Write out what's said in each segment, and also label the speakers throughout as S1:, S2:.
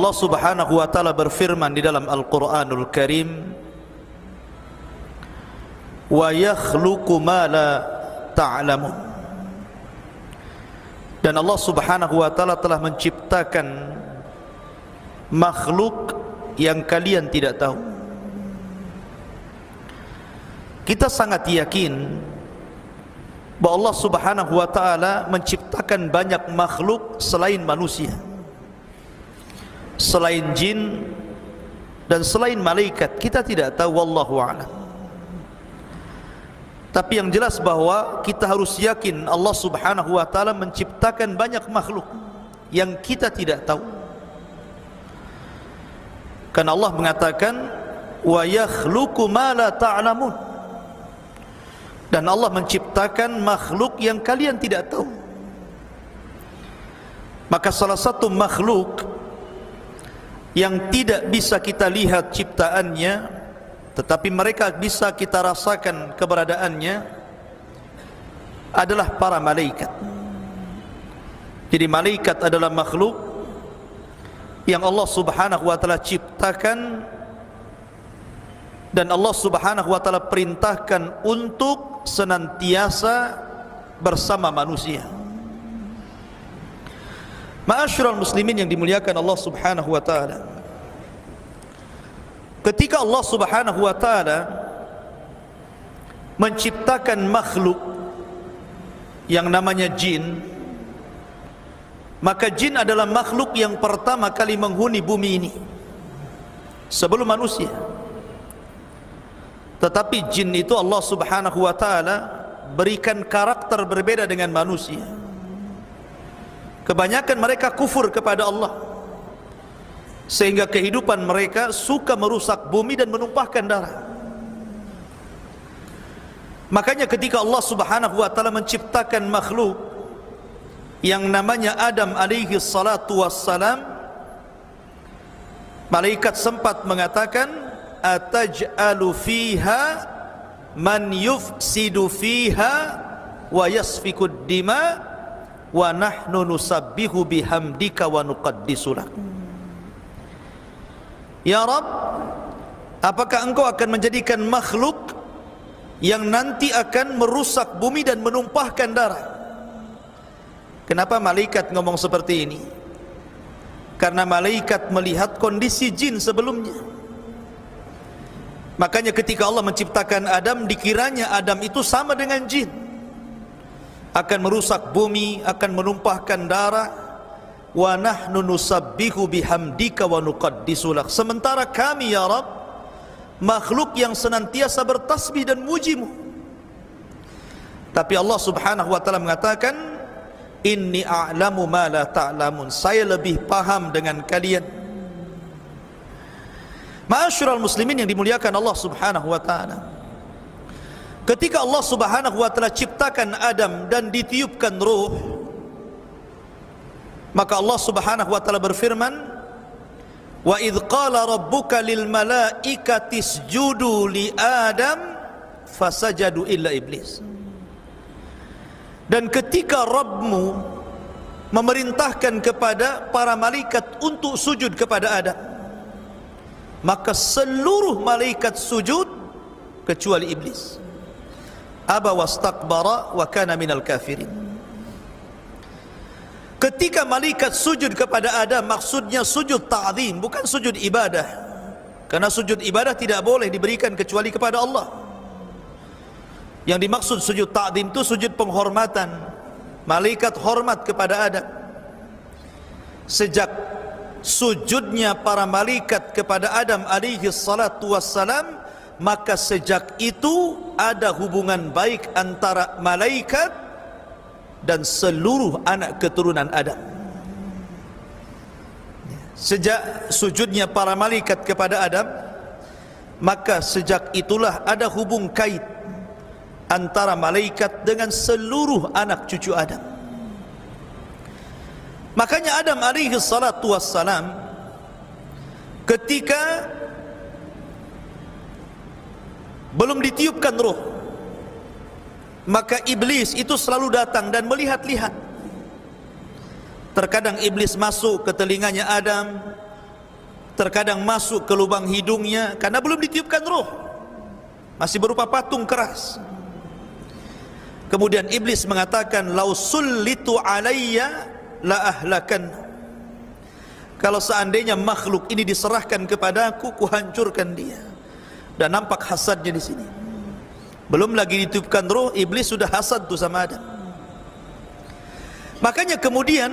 S1: Allah Subhanahu wa taala berfirman di dalam Al-Qur'anul Karim, wa yakhluqu ma la ta'lamun. Dan Allah Subhanahu wa taala telah menciptakan makhluk yang kalian tidak tahu. Kita sangat yakin bahwa Allah Subhanahu wa taala menciptakan banyak makhluk selain manusia, selain jin dan selain malaikat. Kita tidak tahu, wallahu a'lam. Tapi yang jelas bahwa kita harus yakin Allah Subhanahu wa taala menciptakan banyak makhluk yang kita tidak tahu. Karena Allah mengatakan wa yakhluqu ma la ta'lamun. Dan Allah menciptakan makhluk yang kalian tidak tahu. Maka salah satu makhluk yang tidak bisa kita lihat ciptaannya, tetapi mereka bisa kita rasakan keberadaannya, adalah para malaikat. Jadi malaikat adalah makhluk yang Allah Subhanahu wa taala ciptakan dan Allah Subhanahu wa taala perintahkan untuk senantiasa bersama manusia. Ma'asyiral muslimin yang dimuliakan Allah Subhanahu wa taala, ketika Allah Subhanahu wa taala menciptakan makhluk yang namanya jin, maka jin adalah makhluk yang pertama kali menghuni bumi ini sebelum manusia. Tetapi jin itu Allah Subhanahu wa taala berikan karakter berbeda dengan manusia. Kebanyakan mereka kufur kepada Allah, sehingga kehidupan mereka suka merusak bumi dan menumpahkan darah. Makanya ketika Allah Subhanahu wa taala menciptakan makhluk yang namanya Adam alaihi salatu wassalam, malaikat sempat mengatakan, ataj'alu fiha man yufsidu fiha wa yasfikud dima wa nahnu nusabbihu bihamdika wa nuqaddisu lak. Ya Rabb, apakah engkau akan menjadikan makhluk yang nanti akan merusak bumi dan menumpahkan darah? Kenapa malaikat ngomong seperti ini? Karena malaikat melihat kondisi jin sebelumnya. Makanya ketika Allah menciptakan Adam, dikiranya Adam itu sama dengan jin, akan merusak bumi, akan menumpahkan darah. Wa nahnu nusabbihu bihamdika wa nuqaddisu lak. Sementara kami ya Rabb, makhluk yang senantiasa bertasbih dan mujimu. Tapi Allah Subhanahu wa taala mengatakan, inni a'lamu ma la ta'lamun. Saya lebih paham dengan kalian. Ma'asyiral muslimin yang dimuliakan Allah Subhanahu wa taala, ketika Allah Subhanahu wa taala ciptakan Adam dan ditiupkan ruh, maka Allah Subhanahu wa taala berfirman, wa idz qala rabbuka lil malaikati isjudu li Adam fasajadu illa iblis. Dan ketika Rabbmu memerintahkan kepada para malaikat untuk sujud kepada Adam, maka seluruh malaikat sujud kecuali iblis. Aba wastakbara wa kana minal kafirin. Ketika malaikat sujud kepada Adam, maksudnya sujud ta'zim, bukan sujud ibadah. Karena sujud ibadah tidak boleh diberikan kecuali kepada Allah. Yang dimaksud sujud ta'zim itu sujud penghormatan. Malaikat hormat kepada Adam. Sejak sujudnya para malaikat kepada Adam alaihi salatu wassalam, maka sejak itu ada hubungan baik antara malaikat dan seluruh anak keturunan Adam. Sejak sujudnya para malaikat kepada Adam, maka sejak itulah ada hubung kait antara malaikat dengan seluruh anak cucu Adam. Makanya Adam alaihi salatu wassalam ketika belum ditiupkan roh, maka iblis itu selalu datang dan melihat-lihat. Terkadang iblis masuk ke telinganya Adam, terkadang masuk ke lubang hidungnya, karena belum ditiupkan roh, masih berupa patung keras. Kemudian iblis mengatakan, lau sullitu alayya la ahlakan. Kalau seandainya makhluk ini diserahkan kepadaku, kuhancurkan dia. Dan nampak hasadnya di sini. Belum lagi ditiupkan roh, iblis sudah hasad tuh sama Adam. Makanya kemudian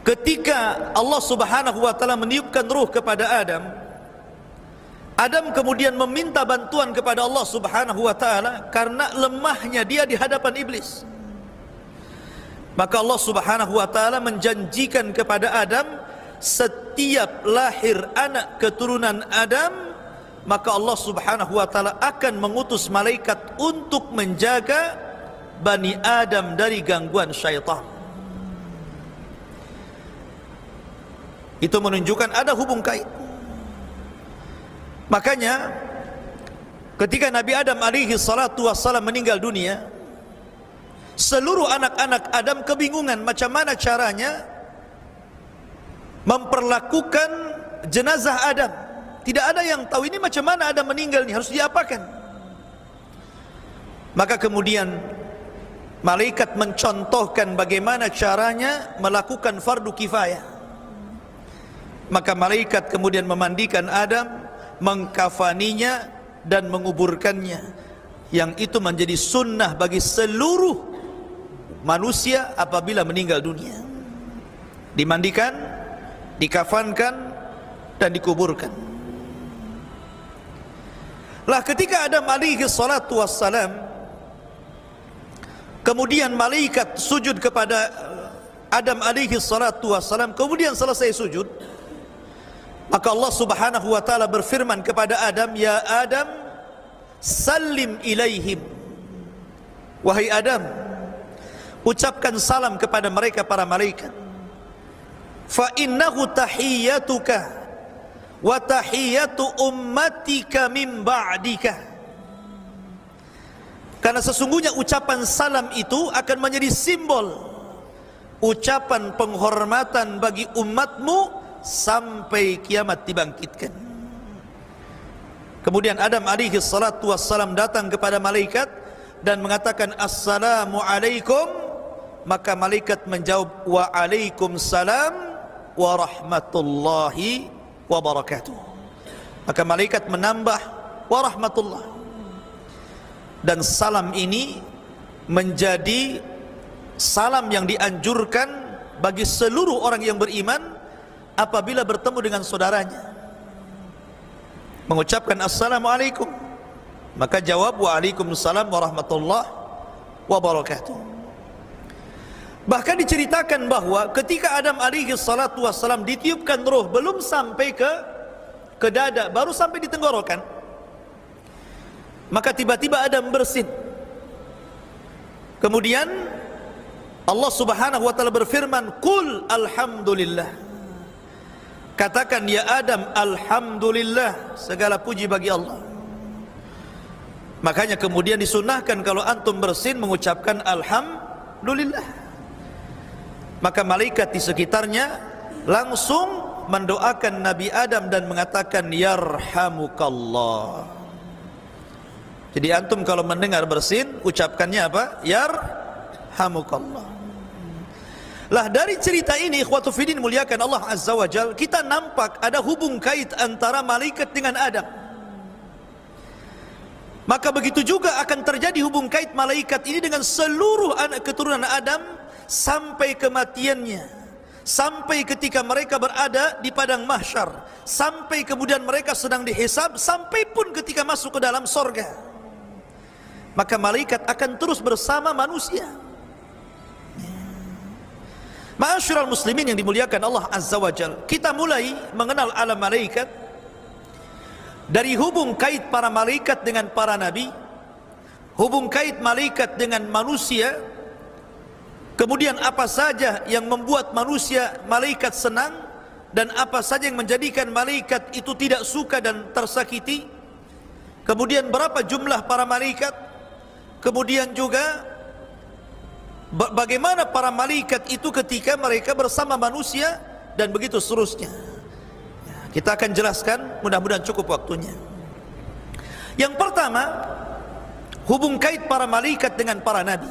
S1: ketika Allah Subhanahu wa taala meniupkan roh kepada Adam, Adam kemudian meminta bantuan kepada Allah Subhanahu wa taala karena lemahnya dia di hadapan iblis. Maka Allah Subhanahu wa taala menjanjikan kepada Adam, setiap lahir anak keturunan Adam, maka Allah Subhanahu wa taala akan mengutus malaikat untuk menjaga Bani Adam dari gangguan syaitan. Itu menunjukkan ada hubung kait. Makanya ketika Nabi Adam alaihi salatu wassalam meninggal dunia, seluruh anak-anak Adam kebingungan macam mana caranya memperlakukan jenazah Adam. Tidak ada yang tahu ini macam mana Adam meninggal, ini harus diapakan. Maka kemudian malaikat mencontohkan bagaimana caranya melakukan fardu kifayah. Maka malaikat kemudian memandikan Adam, mengkafaninya dan menguburkannya. Yang itu menjadi sunnah bagi seluruh manusia apabila meninggal dunia. Dimandikan, dikafankan dan dikuburkan. Lah ketika Adam alaihi salatu wassalam, kemudian malaikat sujud kepada Adam alaihi salatu wassalam, kemudian selesai sujud, maka Allah Subhanahu wa taala berfirman kepada Adam, ya Adam, salim ilaihim. Wahai Adam, ucapkan salam kepada mereka para malaikat. Fa innahu tahiyyatuka wa tahiyyatu ummatika min ba'dika. Karena sesungguhnya ucapan salam itu akan menjadi simbol ucapan penghormatan bagi umatmu sampai kiamat dibangkitkan. Kemudian Adam alaihi salatu wassalam datang kepada malaikat dan mengatakan assalamu alaikum. Maka malaikat menjawab wa alaikumussalam wa rahmatullahi wa barakatuh. Maka malaikat menambah wa rahmatullah. Dan salam ini menjadi salam yang dianjurkan bagi seluruh orang yang beriman apabila bertemu dengan saudaranya, mengucapkan assalamualaikum, maka jawab waalaikumsalam warahmatullahi wabarakatuh. Bahkan diceritakan bahwa ketika Adam alaihi salatu wassalam ditiupkan roh, belum sampai ke dada, baru sampai di tenggorokan, maka tiba-tiba Adam bersin. Kemudian Allah Subhanahu wa taala berfirman, "Qul alhamdulillah." Katakan ya Adam, alhamdulillah, segala puji bagi Allah. Makanya kemudian disunahkan kalau antum bersin mengucapkan alhamdulillah. Maka malaikat di sekitarnya langsung mendoakan Nabi Adam dan mengatakan yarhamukallah. Jadi antum kalau mendengar bersin, ucapkannya apa? Yarhamukallah. Lah dari cerita ini, ikhwatu fiddin muliakan Allah Azza wa Jal, kita nampak ada hubung kait antara malaikat dengan Adam. Maka begitu juga akan terjadi hubung kait malaikat ini dengan seluruh anak keturunan Adam sampai kematiannya, sampai ketika mereka berada di padang mahsyar, sampai kemudian mereka sedang dihisab, sampai pun ketika masuk ke dalam sorga. Maka malaikat akan terus bersama manusia. Ma'asyiral muslimin yang dimuliakan Allah Azza wa Jalla, kita mulai mengenal alam malaikat dari hubung kait para malaikat dengan para nabi, hubung kait malaikat dengan manusia, kemudian apa saja yang membuat manusia malaikat senang dan apa saja yang menjadikan malaikat itu tidak suka dan tersakiti, kemudian berapa jumlah para malaikat, kemudian juga bagaimana para malaikat itu ketika mereka bersama manusia, dan begitu seterusnya. Kita akan jelaskan, mudah-mudahan cukup waktunya. Yang pertama, hubung kait para malaikat dengan para nabi.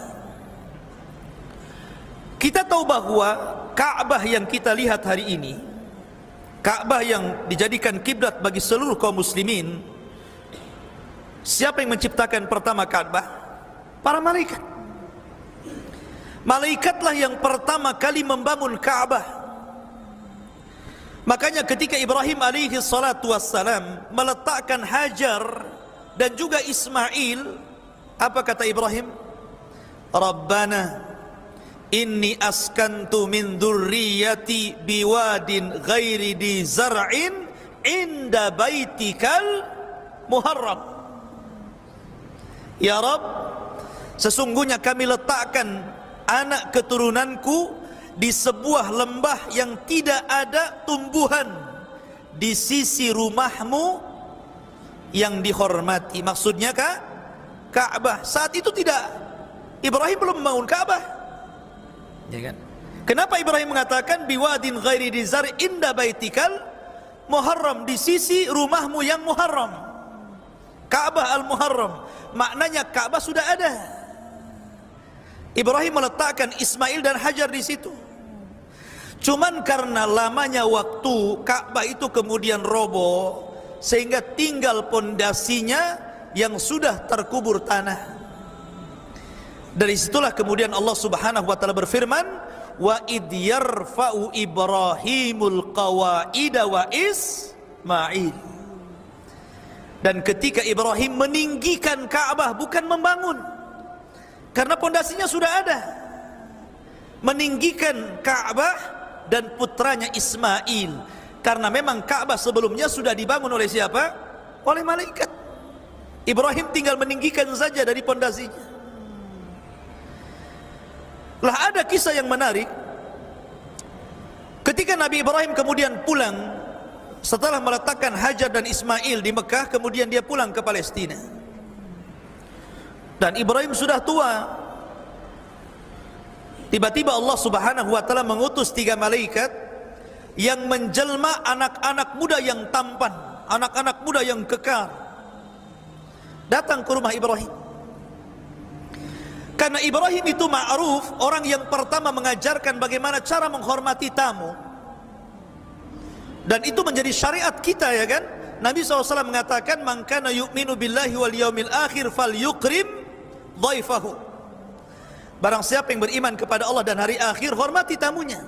S1: Kita tahu bahwa Ka'bah yang kita lihat hari ini, Ka'bah yang dijadikan kiblat bagi seluruh kaum muslimin, siapa yang menciptakan pertama Ka'bah? Para malaikat. Malaikatlah yang pertama kali membangun Ka'bah. Makanya ketika Ibrahim alaihi salatu wassalam meletakkan Hajar dan juga Ismail, apa kata Ibrahim? Rabbana inni askantu min dzurriyyati biwadin ghairi di zar'in inda baitikal muharram. Ya Rabb, sesungguhnya kami letakkan anak keturunanku di sebuah lembah yang tidak ada tumbuhan di sisi rumahmu yang dihormati. Maksudnya Ka'bah. Saat itu tidak, Ibrahim belum membangun Ka'bah, ya kan? Kenapa Ibrahim mengatakan biwadin ghairi di zar inda baitikal muharram, di sisi rumahmu yang muharram, Ka'bah al-muharram? Maknanya Ka'bah sudah ada. Ibrahim meletakkan Ismail dan Hajar di situ. Cuman karena lamanya waktu, Ka'bah itu kemudian roboh sehingga tinggal pondasinya yang sudah terkubur tanah. Dari situlah kemudian Allah Subhanahu wa taala berfirman, wa id yarfa'u Ibrahimul qawaida wa Ismail. Dan ketika Ibrahim meninggikan Ka'bah, bukan membangun, karena pondasinya sudah ada, meninggikan Ka'bah dan putranya Ismail, karena memang Ka'bah sebelumnya sudah dibangun oleh siapa? Oleh malaikat. Ibrahim tinggal meninggikan saja dari pondasinya. Lah ada kisah yang menarik. Ketika Nabi Ibrahim kemudian pulang setelah meletakkan Hajar dan Ismail di Mekah, kemudian dia pulang ke Palestina. Dan Ibrahim sudah tua. Tiba-tiba Allah Subhanahu wa taala mengutus 3 malaikat yang menjelma anak-anak muda yang tampan, anak-anak muda yang kekar, datang ke rumah Ibrahim. Karena Ibrahim itu ma'ruf, orang yang pertama mengajarkan bagaimana cara menghormati tamu. Dan itu menjadi syariat kita, ya kan? Nabi SAW mengatakan, man kana yu'minu billahi wal yaumil akhir falyukrim dhaifahu. Barang siapa yang beriman kepada Allah dan hari akhir, hormati tamunya.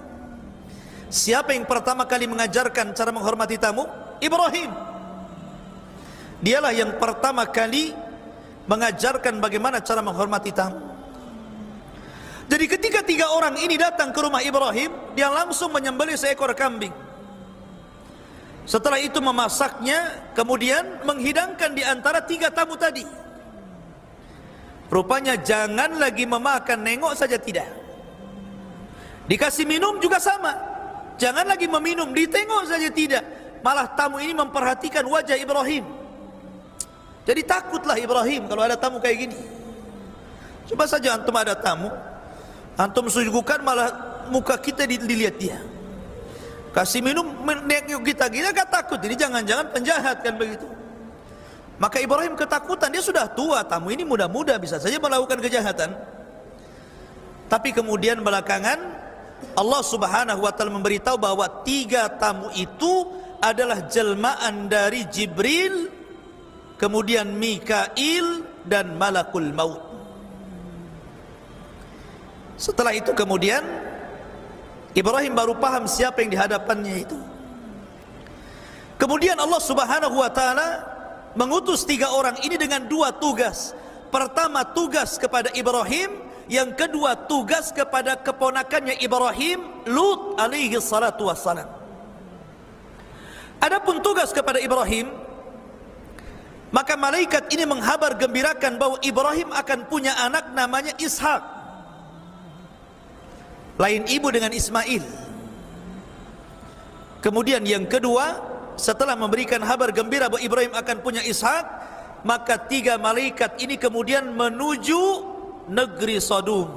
S1: Siapa yang pertama kali mengajarkan cara menghormati tamu? Ibrahim. Dialah yang pertama kali mengajarkan bagaimana cara menghormati tamu. Jadi ketika 3 orang ini datang ke rumah Ibrahim, dia langsung menyembelih seekor kambing. Setelah itu memasaknya, kemudian menghidangkan di antara 3 tamu tadi. Rupanya jangan lagi memakan, nengok saja tidak. Dikasih minum juga sama, jangan lagi meminum, ditengok saja tidak. Malah tamu ini memperhatikan wajah Ibrahim. Jadi takutlah Ibrahim kalau ada tamu kayak gini. Coba saja antum ada tamu, antum suguhkan malah muka kita dilihat dia. Kasih minum, nengok kita gak takut. Jadi jangan-jangan penjahat kan begitu. Maka Ibrahim ketakutan, dia sudah tua, tamu ini muda-muda bisa saja melakukan kejahatan. Tapi kemudian belakangan Allah Subhanahu wa taala memberitahu bahwa 3 tamu itu adalah jelmaan dari Jibril, kemudian Mikail dan Malakul Maut. Setelah itu kemudian Ibrahim baru paham siapa yang dihadapannya itu. Kemudian Allah Subhanahu wa taala mengutus 3 orang ini dengan 2 tugas. Pertama tugas kepada Ibrahim, yang kedua tugas kepada keponakannya Ibrahim, Lut alaihi salatu wassalam. Adapun tugas kepada Ibrahim, maka malaikat ini menghabar gembirakan bahwa Ibrahim akan punya anak namanya Ishak, lain ibu dengan Ismail. Kemudian yang kedua, setelah memberikan kabar gembira bahwa Ibrahim akan punya Ishak, maka 3 malaikat ini kemudian menuju negeri Sodom,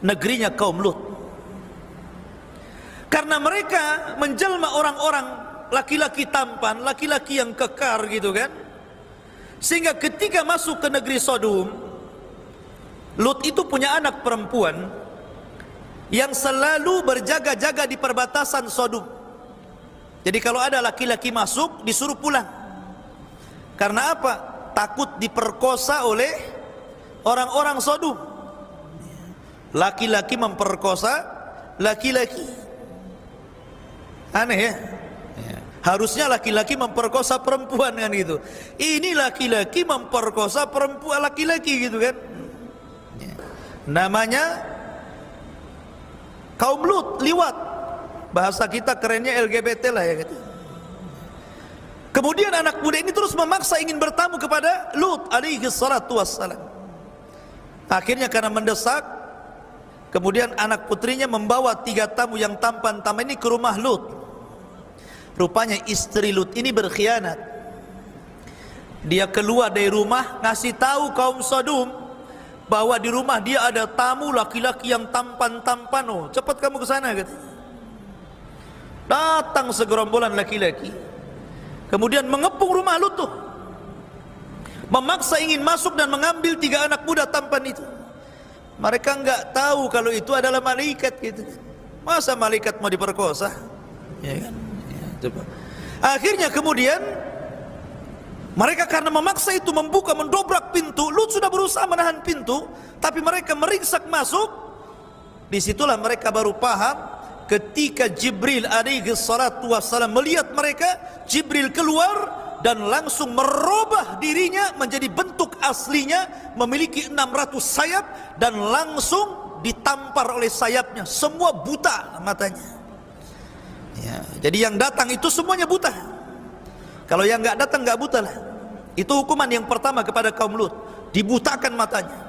S1: negerinya kaum Lut. Karena mereka menjelma orang-orang laki-laki tampan, laki-laki yang kekar gitu kan, sehingga ketika masuk ke negeri Sodom, Lut itu punya anak perempuan yang selalu berjaga-jaga di perbatasan Sodom. Jadi kalau ada laki-laki masuk, disuruh pulang. Karena apa? Takut diperkosa oleh orang-orang Sodom. Laki-laki memperkosa laki-laki. Aneh ya? Harusnya laki-laki memperkosa perempuan kan gitu. Ini laki-laki memperkosa perempuan laki-laki gitu kan. Namanya kaum Lut, liwat. Bahasa kita kerennya LGBT lah ya gitu. Kemudian anak muda ini terus memaksa ingin bertamu kepada Lut alaihi salatu wassalam. Akhirnya karena mendesak, kemudian anak putrinya membawa 3 tamu yang tampan-tampan ini ke rumah Lut. Rupanya istri Lut ini berkhianat. Dia keluar dari rumah ngasih tahu kaum Sodom bahwa di rumah dia ada tamu laki-laki yang tampan-tampan. Oh, cepat kamu ke sana gitu. Datang segerombolan laki-laki, kemudian mengepung rumah Lut tuh, memaksa ingin masuk dan mengambil 3 anak muda tampan itu. Mereka enggak tahu kalau itu adalah malaikat gitu. Masa malaikat mau diperkosa? Ya kan? Ya, coba. Akhirnya kemudian mereka karena memaksa itu membuka, mendobrak pintu. Lut sudah berusaha menahan pintu, tapi mereka meringsak masuk. Disitulah mereka baru paham. Ketika Jibril alaihi salatu wassalam melihat mereka, Jibril keluar dan langsung merubah dirinya menjadi bentuk aslinya, memiliki 600 sayap, dan langsung ditampar oleh sayapnya. Semua buta matanya ya, jadi yang datang itu semuanya buta. Kalau yang nggak datang nggak buta lah. Itu hukuman yang pertama kepada kaum Lut, dibutakan matanya.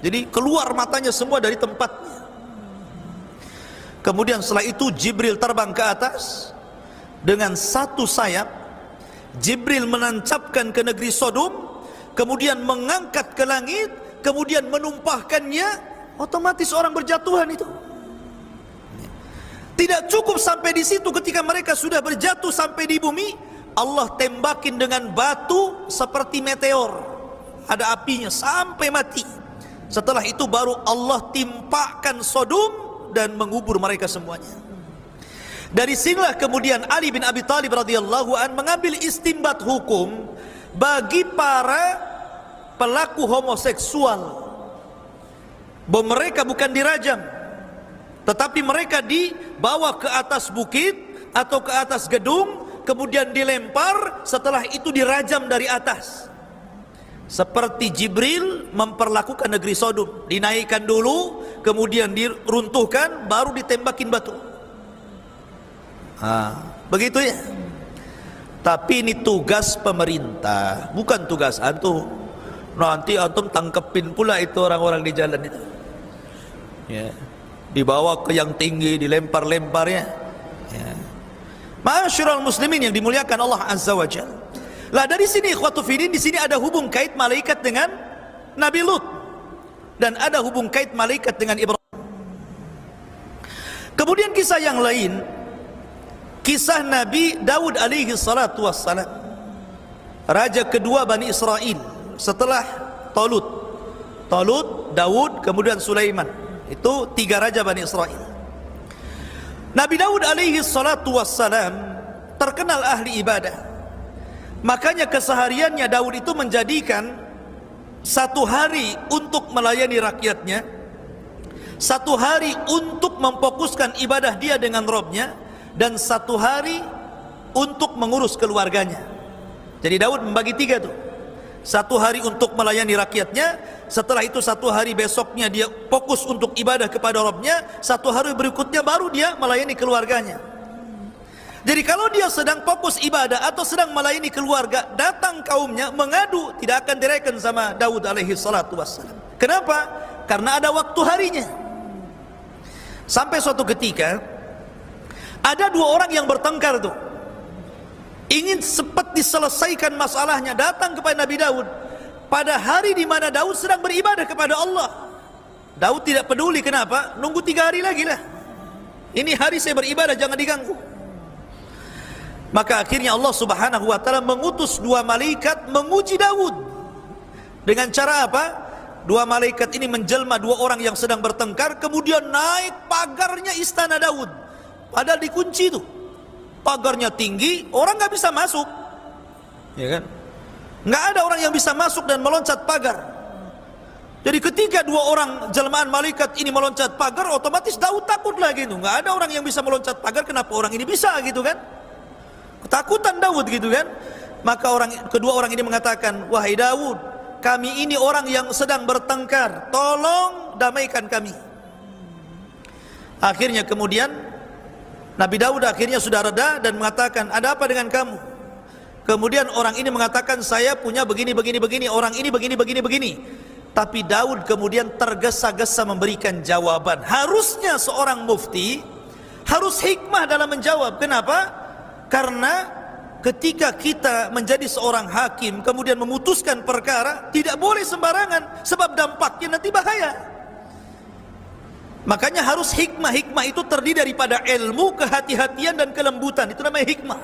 S1: Jadi keluar matanya semua dari tempatnya. Kemudian setelah itu Jibril terbang ke atas dengan 1 sayap. Jibril menancapkan ke negeri Sodom, kemudian mengangkat ke langit, kemudian menumpahkannya. Otomatis orang berjatuhan itu. Tidak cukup sampai di situ, ketika mereka sudah berjatuh sampai di bumi, Allah tembakin dengan batu seperti meteor, ada apinya sampai mati. Setelah itu baru Allah timpakan Sodom dan mengubur mereka semuanya. Dari sinilah kemudian Ali bin Abi Thalib radhiyallahu an mengambil istimbat hukum bagi para pelaku homoseksual, bahwa mereka bukan dirajam, tetapi mereka dibawa ke atas bukit atau ke atas gedung, kemudian dilempar, setelah itu dirajam dari atas. Seperti Jibril memperlakukan negeri Sodom, dinaikkan dulu, kemudian diruntuhkan, baru ditembakin batu. Begitu ya. Tapi ini tugas pemerintah, bukan tugas antum. Nanti antum tangkepin pula itu orang-orang di jalan itu ya, dibawa ke yang tinggi, dilempar-lemparnya ya. Ma'asyiral muslimin yang dimuliakan Allah Azza wa Jalla. Lah dari sini ikhwatu fillah, di sini ada hubung kait malaikat dengan Nabi Lut, dan ada hubung kait malaikat dengan Ibrahim. Kemudian kisah yang lain, kisah Nabi Daud alaihi salatu wassalam, raja kedua Bani Israel setelah Talut, Daud, kemudian Sulaiman. Itu 3 raja Bani Israel. Nabi Daud alaihi salatu wassalam terkenal ahli ibadah. Makanya kesehariannya Daud itu menjadikan 1 hari untuk melayani rakyatnya, 1 hari untuk memfokuskan ibadah dia dengan Robnya, dan 1 hari untuk mengurus keluarganya. Jadi Daud membagi 3 tuh. 1 hari untuk melayani rakyatnya, setelah itu 1 hari besoknya dia fokus untuk ibadah kepada Robnya, 1 hari berikutnya baru dia melayani keluarganya. Jadi kalau dia sedang fokus ibadah atau sedang melayani keluarga, datang kaumnya mengadu, tidak akan direken sama Daud alaihi salatu wassalam. Kenapa? Karena ada waktu harinya. Sampai suatu ketika ada 2 orang yang bertengkar tuh, ingin cepat diselesaikan masalahnya, datang kepada Nabi Daud pada hari di mana Daud sedang beribadah kepada Allah. Daud tidak peduli, kenapa? Nunggu 3 hari lagi lah. Ini hari saya beribadah, jangan diganggu. Maka akhirnya Allah subhanahu wa ta'ala mengutus 2 malaikat menguji Daud. Dengan cara apa? 2 malaikat ini menjelma 2 orang yang sedang bertengkar, kemudian naik pagarnya istana Daud. Padahal dikunci tuh. Pagarnya tinggi, orang nggak bisa masuk, ya kan? Nggak ada orang yang bisa masuk dan meloncat pagar. Jadi ketika 2 orang jelmaan malaikat ini meloncat pagar, otomatis Daud takut lagi tuh. Nggak ada orang yang bisa meloncat pagar, kenapa orang ini bisa gitu kan? Ketakutan Daud gitu kan? Maka kedua orang ini mengatakan, wahai Daud, kami ini orang yang sedang bertengkar, tolong damaikan kami. Akhirnya kemudian Nabi Daud akhirnya sudah reda dan mengatakan, ada apa dengan kamu? Kemudian orang ini mengatakan, saya punya begini, orang ini begini. Tapi Daud kemudian tergesa-gesa memberikan jawaban. Harusnya seorang mufti harus hikmah dalam menjawab. Kenapa? Karena ketika kita menjadi seorang hakim kemudian memutuskan perkara, tidak boleh sembarangan, sebab dampaknya nanti bahaya. Makanya harus hikmah. Hikmah itu terdiri daripada ilmu, kehati-hatian dan kelembutan. Itu namanya hikmah.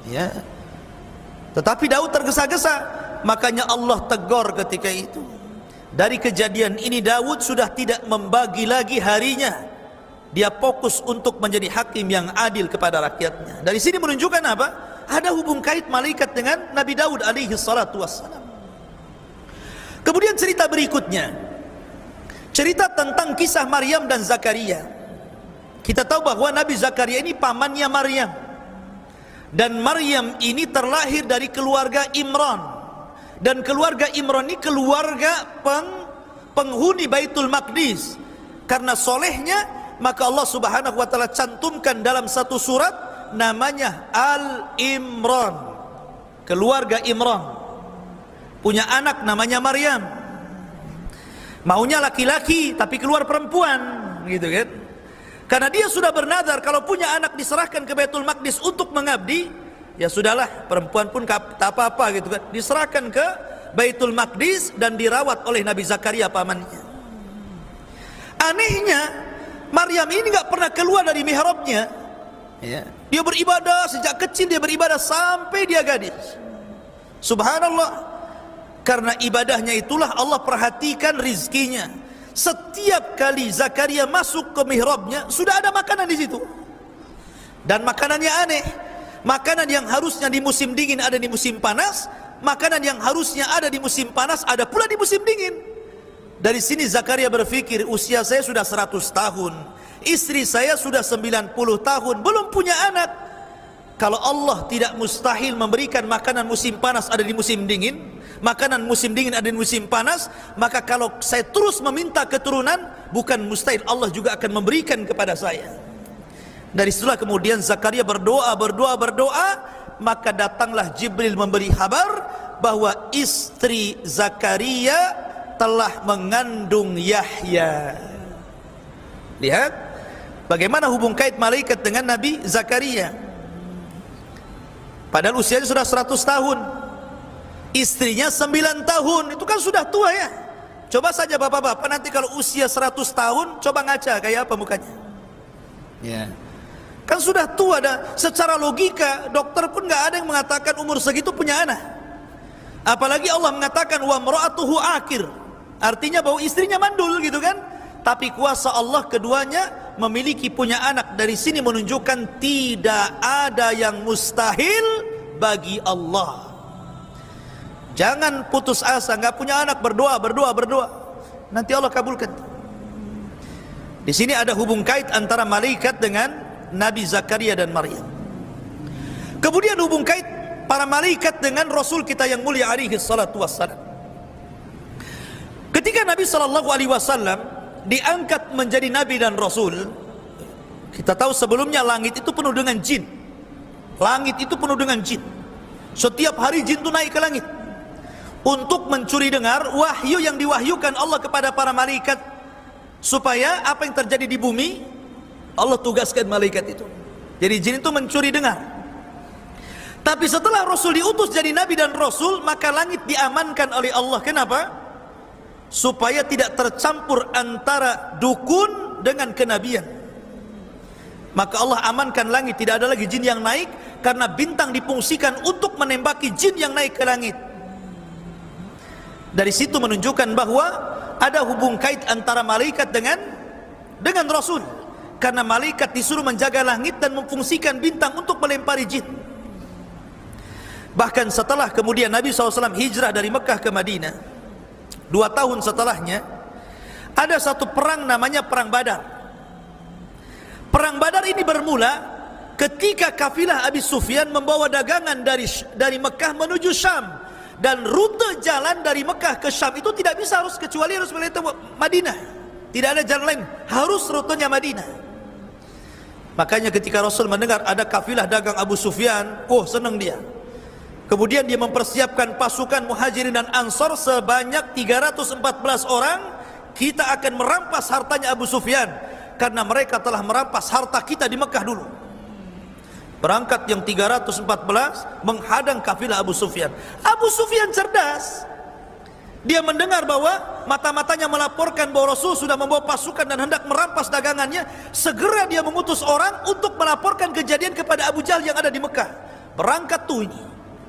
S1: Ya. Tetapi Daud tergesa-gesa, makanya Allah tegur ketika itu. Dari kejadian ini Daud sudah tidak membagi lagi harinya. Dia fokus untuk menjadi hakim yang adil kepada rakyatnya. Dari sini menunjukkan apa? Ada hubung kait malaikat dengan Nabi Daud alaihi salatu wassalam. Kemudian cerita berikutnya, cerita tentang kisah Maryam dan Zakaria. Kita tahu bahwa Nabi Zakaria ini pamannya Maryam, dan Maryam ini terlahir dari keluarga Imran, dan keluarga Imran ini keluarga penghuni Baitul Maqdis. Karena solehnya, maka Allah subhanahu wa ta'ala cantumkan dalam satu surat namanya Al-Imran. Keluarga Imran punya anak namanya Maryam. Maunya laki-laki tapi keluar perempuan, gitu kan? Karena dia sudah bernazar kalau punya anak diserahkan ke Baitul Maqdis untuk mengabdi, ya sudahlah, perempuan pun tak apa-apa gitu kan. Diserahkan ke Baitul Maqdis dan dirawat oleh Nabi Zakaria pamannya. Anehnya, Maryam ini nggak pernah keluar dari mihrabnya. Ya. Dia beribadah sejak kecil, dia beribadah sampai dia gadis. Subhanallah. Karena ibadahnya itulah Allah perhatikan rizkinya. Setiap kali Zakaria masuk ke mihrabnya, sudah ada makanan di situ. Dan makanannya aneh. Makanan yang harusnya di musim dingin ada di musim panas, makanan yang harusnya ada di musim panas ada pula di musim dingin. Dari sini Zakaria berpikir, usia saya sudah 100 tahun, istri saya sudah 90 tahun, belum punya anak. Kalau Allah tidak mustahil memberikan makanan musim panas ada di musim dingin, makanan musim dingin ada di musim panas, maka kalau saya terus meminta keturunan, bukan mustahil Allah juga akan memberikan kepada saya. Dari situlah kemudian Zakaria berdoa, maka datanglah Jibril memberi kabar bahwa istri Zakaria telah mengandung Yahya. Lihat bagaimana hubung kait malaikat dengan Nabi Zakaria. Padahal usianya sudah 100 tahun, istrinya 9 tahun, itu kan sudah tua ya. Coba saja bapak-bapak nanti kalau usia 100 tahun, coba ngaca kayak apa mukanya. Ya. Kan sudah tua dah. Secara logika dokter pun nggak ada yang mengatakan umur segitu punya anak. Apalagi Allah mengatakan wa mra'atuhu akir, artinya bahwa istrinya mandul gitu kan. Tapi kuasa Allah keduanya memiliki punya anak. Dari sini menunjukkan tidak ada yang mustahil bagi Allah. Jangan putus asa, nggak punya anak, berdoa, nanti Allah kabulkan. Di sini ada hubung kait antara malaikat dengan Nabi Zakaria dan Maryam. Kemudian hubung kait para malaikat dengan Rasul kita yang mulia alaihi salatu wassalam. Ketika Nabi sallallahu alaihi wasallam diangkat menjadi nabi dan rasul, kita tahu sebelumnya langit itu penuh dengan jin. Langit itu penuh dengan jin. Setiap hari jin itu naik ke langit untuk mencuri dengar wahyu yang diwahyukan Allah kepada para malaikat, supaya apa yang terjadi di bumi Allah tugaskan malaikat itu. Jadi jin itu mencuri dengar. Tapi setelah Rasul diutus jadi nabi dan rasul, maka langit diamankan oleh Allah. Kenapa? Supaya tidak tercampur antara dukun dengan kenabian. Maka Allah amankan langit, tidak ada lagi jin yang naik, karena bintang difungsikan untuk menembaki jin yang naik ke langit. Dari situ menunjukkan bahwa ada hubung kait antara malaikat dengan Rasul, karena malaikat disuruh menjaga langit dan memfungsikan bintang untuk melempari jin. Bahkan setelah kemudian Nabi SAW hijrah dari Mekah ke Madinah, 2 tahun setelahnya ada satu perang namanya Perang Badar. Perang Badar ini bermula ketika kafilah Abi Sufyan membawa dagangan dari Mekah menuju Syam, dan rute jalan dari Mekah ke Syam itu tidak bisa kecuali harus melewati Madinah. Tidak ada jalan lain, harus rutenya Madinah. Makanya ketika Rasul mendengar ada kafilah dagang Abu Sufyan, senang dia. Kemudian dia mempersiapkan pasukan Muhajirin dan Ansor sebanyak 314 orang. Kita akan merampas hartanya Abu Sufyan, karena mereka telah merampas harta kita di Mekah dulu. Berangkat yang 314 menghadang kafilah Abu Sufyan. Abu Sufyan cerdas. Dia mendengar bahwa mata-matanya melaporkan bahwa Rasul sudah membawa pasukan dan hendak merampas dagangannya. Segera dia mengutus orang untuk melaporkan kejadian kepada Abu Jahal yang ada di Mekah. Berangkat tuh ini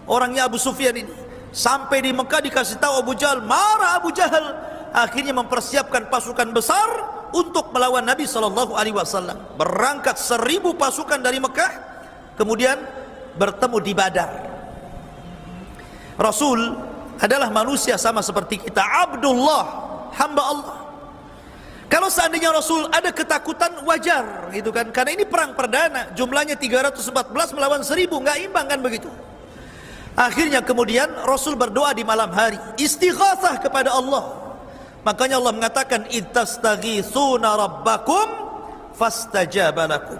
S1: orangnya Abu Sufyan ini. Sampai di Mekah dikasih tahu Abu Jahal, marah Abu Jahal. Akhirnya mempersiapkan pasukan besar untuk melawan Nabi SAW. Berangkat 1000 pasukan dari Mekah, kemudian bertemu di Badar. Rasul adalah manusia sama seperti kita, Abdullah, hamba Allah. Kalau seandainya Rasul ada ketakutan, wajar gitu kan, karena ini perang perdana, jumlahnya 314 melawan 1000, nggak imbang kan begitu. Akhirnya kemudian Rasul berdoa di malam hari, istighatsah kepada Allah. Makanya Allah mengatakan, ittastaghitsuna rabbakum fastajaba lakum.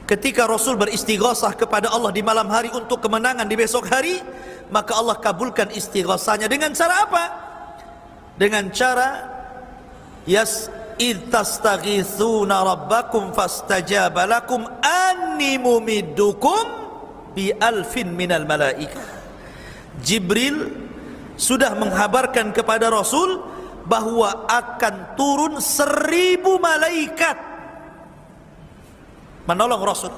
S1: Ketika Rasul beristighatsah kepada Allah di malam hari untuk kemenangan di besok hari, maka Allah kabulkan istighatsahnya. Dengan cara apa? Dengan cara ittastaghitsuna rabbakum fastajaba lakum anni mumiddukum bi alfin minal malaikah. Jibril sudah menghabarkan kepada Rasul bahwa akan turun 1000 malaikat menolong Rasul.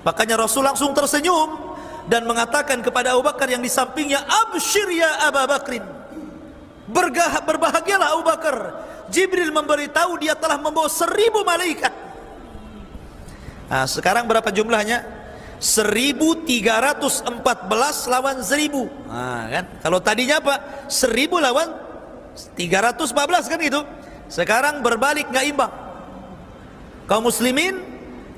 S1: Makanya Rasul langsung tersenyum dan mengatakan kepada Abu Bakar yang di sampingnya, absyir ya Abu Bakrin, berbahagialah Abu Bakar, Jibril memberitahu dia telah membawa 1000 malaikat. Nah, sekarang berapa jumlahnya? 1314 lawan 1000. Nah, kan? Kalau tadinya apa? 1000 lawan 314 kan itu. Sekarang berbalik, nggak imbang. Kaum muslimin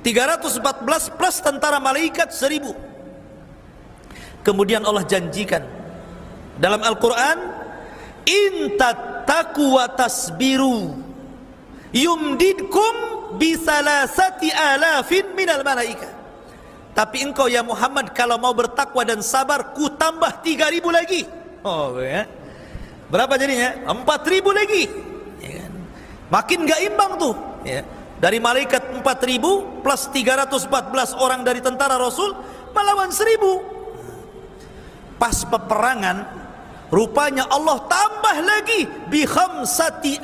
S1: 314 plus tentara malaikat 1000. Kemudian Allah janjikan dalam Al-Quran, in tattaqu wa tasbiru yumdidkum bi 3,000 minal malaikah. Tapi engkau ya Muhammad kalau mau bertakwa dan sabar, ku tambah 3000 lagi. Ya. Berapa jadinya? 4000 lagi. Ya kan? Makin gak imbang tuh. Ya. Dari malaikat 4000 plus 314 orang dari tentara Rasul melawan 1000. Pas peperangan, rupanya Allah tambah lagi bi 5,000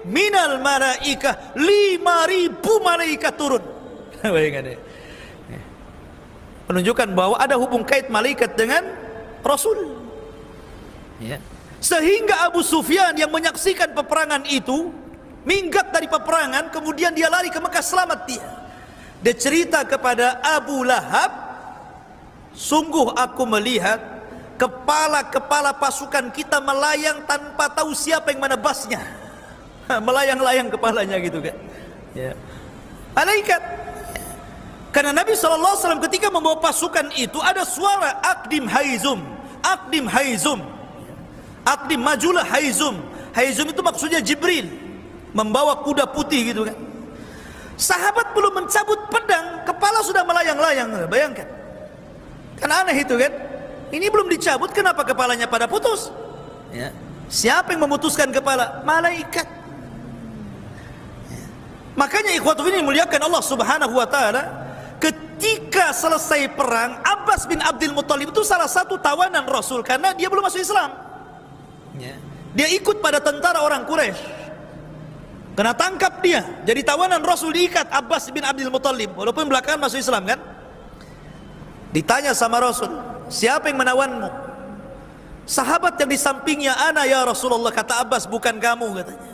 S1: minal malaikah. 5.000 malaikat turun. Bayangkan ya. Menunjukkan bahwa ada hubung kait malaikat dengan Rasul. Ya. Sehingga Abu Sufyan yang menyaksikan peperangan itu minggat dari peperangan, kemudian dia lari ke Mekah, selamat dia. Dia cerita kepada Abu Lahab, sungguh aku melihat kepala-kepala pasukan kita melayang tanpa tahu siapa yang menebasnya. melayang-layang kepalanya gitu kan. Ya. Malaikat. Karena Nabi SAW ketika membawa pasukan itu ada suara akdim haizum, akdim haizum, akdim majulah haizum. Haizum itu maksudnya Jibril membawa kuda putih gitu kan. Sahabat belum mencabut pedang, kepala sudah melayang-layang. Bayangkan, kan aneh itu kan. Ini belum dicabut, kenapa kepalanya pada putus? Ya. Siapa yang memutuskan kepala? Malaikat. Ya. Makanya ikhwatu ini muliakan Allah Subhanahu wa taala. Ketika selesai perang, Abbas bin Abdul Muthalib itu salah satu tawanan Rasul karena dia belum masuk Islam. Ya. Dia ikut pada tentara orang Quraisy. Kena tangkap dia, jadi tawanan Rasul, diikat Abbas bin Abdul Muthalib, walaupun belakangan masuk Islam kan. Ditanya sama Rasul, siapa yang menawanmu? Sahabat yang di sampingnya, ana ya Rasulullah, kata Abbas, bukan kamu katanya.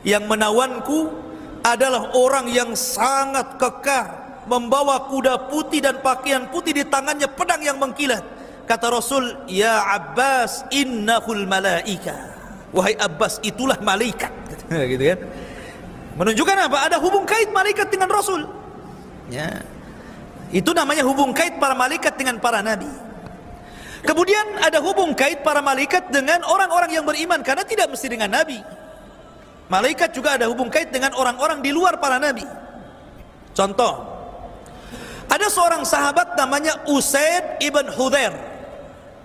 S1: Yang menawanku adalah orang yang sangat kekar, membawa kuda putih dan pakaian putih, di tangannya pedang yang mengkilat. Kata Rasul, ya Abbas, innahul malaika. Wahai Abbas, itulah malaikat. Gitu kan? Menunjukkan apa? Ada hubung kait malaikat dengan Rasul. Ya. Itu namanya hubung kait para malaikat dengan para nabi. Kemudian ada hubung kait para malaikat dengan orang-orang yang beriman, karena tidak mesti dengan nabi. Malaikat juga ada hubung kait dengan orang-orang di luar para nabi. Contoh, ada seorang sahabat namanya Usaid ibn Hudhair.